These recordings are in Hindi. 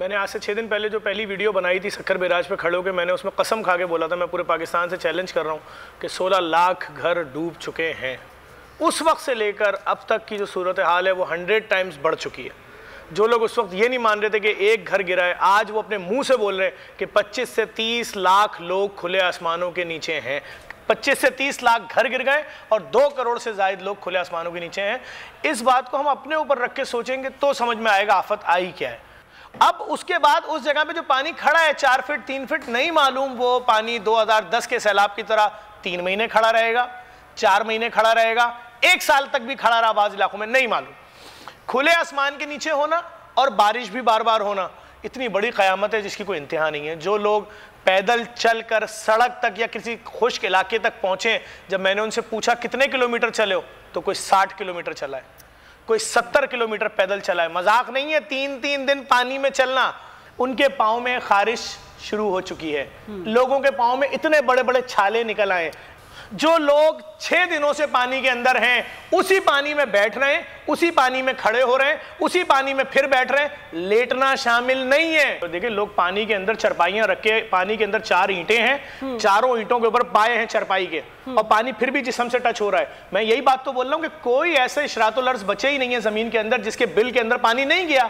मैंने आज से 6 दिन पहले जो पहली वीडियो बनाई थी सक्खर बैराज पे खड़े होकर, मैंने उसमें कसम खा के बोला था, मैं पूरे पाकिस्तान से चैलेंज कर रहा हूँ कि 16 लाख घर डूब चुके हैं। उस वक्त से लेकर अब तक की जो सूरत हाल है वो 100 टाइम्स बढ़ चुकी है। जो लोग उस वक्त ये नहीं मान रहे थे कि एक घर गिरा है, आज वो अपने मुंह से बोल रहे हैं कि 25 से 30 लाख लोग खुले आसमानों के नीचे हैं। 25 से 30 लाख घर गिर गए और 2 करोड़ से ज्यादा लोग खुले आसमानों के नीचे हैं। इस बात को हम अपने ऊपर रख के सोचेंगे तो समझ में आएगा आफत आई क्या है। अब उसके बाद उस जगह पे जो पानी खड़ा है 4 फीट 3 फीट, नहीं मालूम वो पानी 2010 के सैलाब की तरह 3 महीने खड़ा रहेगा, 4 महीने खड़ा रहेगा, 1 साल तक भी खड़ा रहा बाज़ इलाकों में, नहीं मालूम। खुले आसमान के नीचे होना और बारिश भी बार बार होना इतनी बड़ी क़यामत है जिसकी कोई इंतहा नहीं है। जो लोग पैदल चलकर सड़क तक या किसी खुश्क इलाके तक पहुंचे, जब मैंने उनसे पूछा कितने किलोमीटर चले हो, तो कोई 60 किलोमीटर चला है, कोई 70 किलोमीटर पैदल चला है। मजाक नहीं है, 3-3 दिन पानी में चलना। उनके पाँव में खारिश शुरू हो चुकी है, लोगों के पाँव में इतने बड़े बड़े छाले निकल आए। जो लोग 6 दिनों से पानी के अंदर हैं, उसी पानी में बैठ रहे हैं, उसी पानी में खड़े हो रहे हैं, उसी पानी में फिर बैठ रहे हैं, लेटना शामिल नहीं है। तो देखिए, लोग पानी के अंदर चरपाइयां रख के, पानी के अंदर 4 ईंटें हैं, चारों ईंटों के ऊपर पाए हैं चरपाई के, और पानी फिर भी जिस्म से टच हो रहा है। मैं यही बात तो बोल रहा हूं कि कोई ऐसे इशरातुल अर्ज़ बचे ही नहीं है जमीन के अंदर जिसके बिल के अंदर पानी नहीं गया।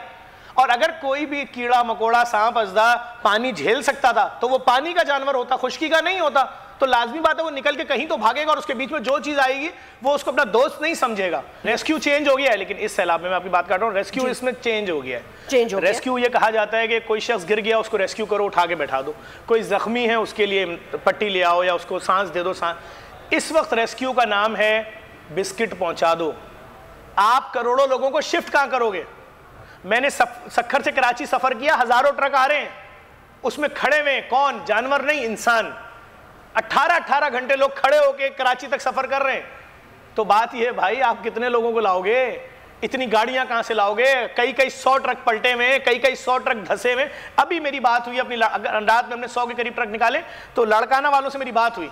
और अगर कोई भी कीड़ा मकोड़ा सांप अजदा पानी झेल सकता था तो वो पानी का जानवर होता, खुश्की का नहीं होता। तो लाजमी बात है वो निकल के कहीं तो भागेगा और उसके बीच में जो चीज आएगी वो उसको अपना दोस्त नहीं समझेगा। रेस्क्यू चेंज हो गया है, लेकिन इस सैलाब में मैं आपकी बात कर रहा हूँ, रेस्क्यू इसमें चेंज हो गया है। रेस्क्यू ये कहा जाता है कि कोई शख्स गिर गया उसको रेस्क्यू करो, उठा के बैठा दो, कोई जख्मी है उसके लिए पट्टी ले आओ या उसको सांस दे दो। इस वक्त रेस्क्यू का नाम है बिस्किट पहुंचा दो। आप करोड़ों लोगों को शिफ्ट कहां करोगे? मैंने सक्खर से कराची सफर किया, हजारों ट्रक आ रहे हैं, उसमें खड़े हुए कौन? जानवर नहीं, इंसान। 18-18 घंटे लोग खड़े होके कराची तक सफर कर रहे हैं। तो बात यह है भाई, आप कितने लोगों को लाओगे? इतनी गाड़ियां कहां से लाओगे? कई 100 ट्रक पलटे हुए, कई 100 ट्रक धसे हुए। अभी मेरी बात हुई अपनी रात में हमने 100 के करीब ट्रक निकाले, तो लड़काना वालों से मेरी बात हुई।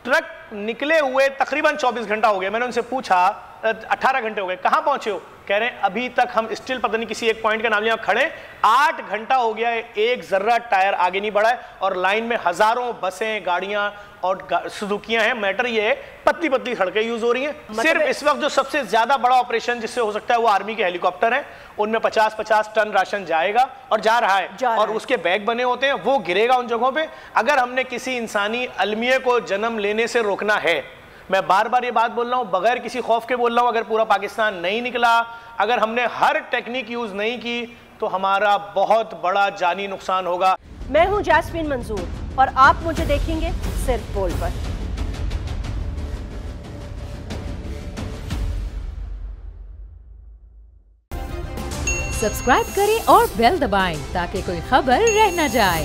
ट्रक निकले हुए तकरीबन 24 घंटा हो गया। मैंने उनसे पूछा, 18 घंटे हो गए, कहां पहुंचे हो? कह रहे हैं अभी तक हम स्टिल पता नहीं किसी एक पॉइंट का नाम लिया खड़े, 8 घंटा हो गया है, एक जर्रा टायर आगे नहीं बढ़ा है, और लाइन में हजारों बसें, गाड़ियां और सुजुकियां हैं। मैटर ये है, पतली पतली सड़कें यूज हो रही हैं। सिर्फ इस वक्त जो सबसे ज्यादा बड़ा ऑपरेशन जिससे हो सकता है वो आर्मी के हेलीकॉप्टर हैं, उनमें 50-50 टन राशन जाएगा और जा रहा है, और उसके बैग बने होते हैं, वो गिरेगा उन जगहों पे। अगर हमने किसी इंसानी अलमिये को जन्म लेने से रोकना है, मैं बार बार ये बात बोल रहा हूं, बगैर किसी खौफ के बोल रहा हूं, अगर पूरा पाकिस्तान नहीं निकला, अगर हमने हर टेक्निक यूज नहीं की, तो हमारा बहुत बड़ा जानी नुकसान होगा। मैं हूं जैस्मीन मंजूर और आप मुझे देखेंगे सिर्फ बोल पर। सब्सक्राइब करें और बेल दबाएं ताकि कोई खबर रह न जाए।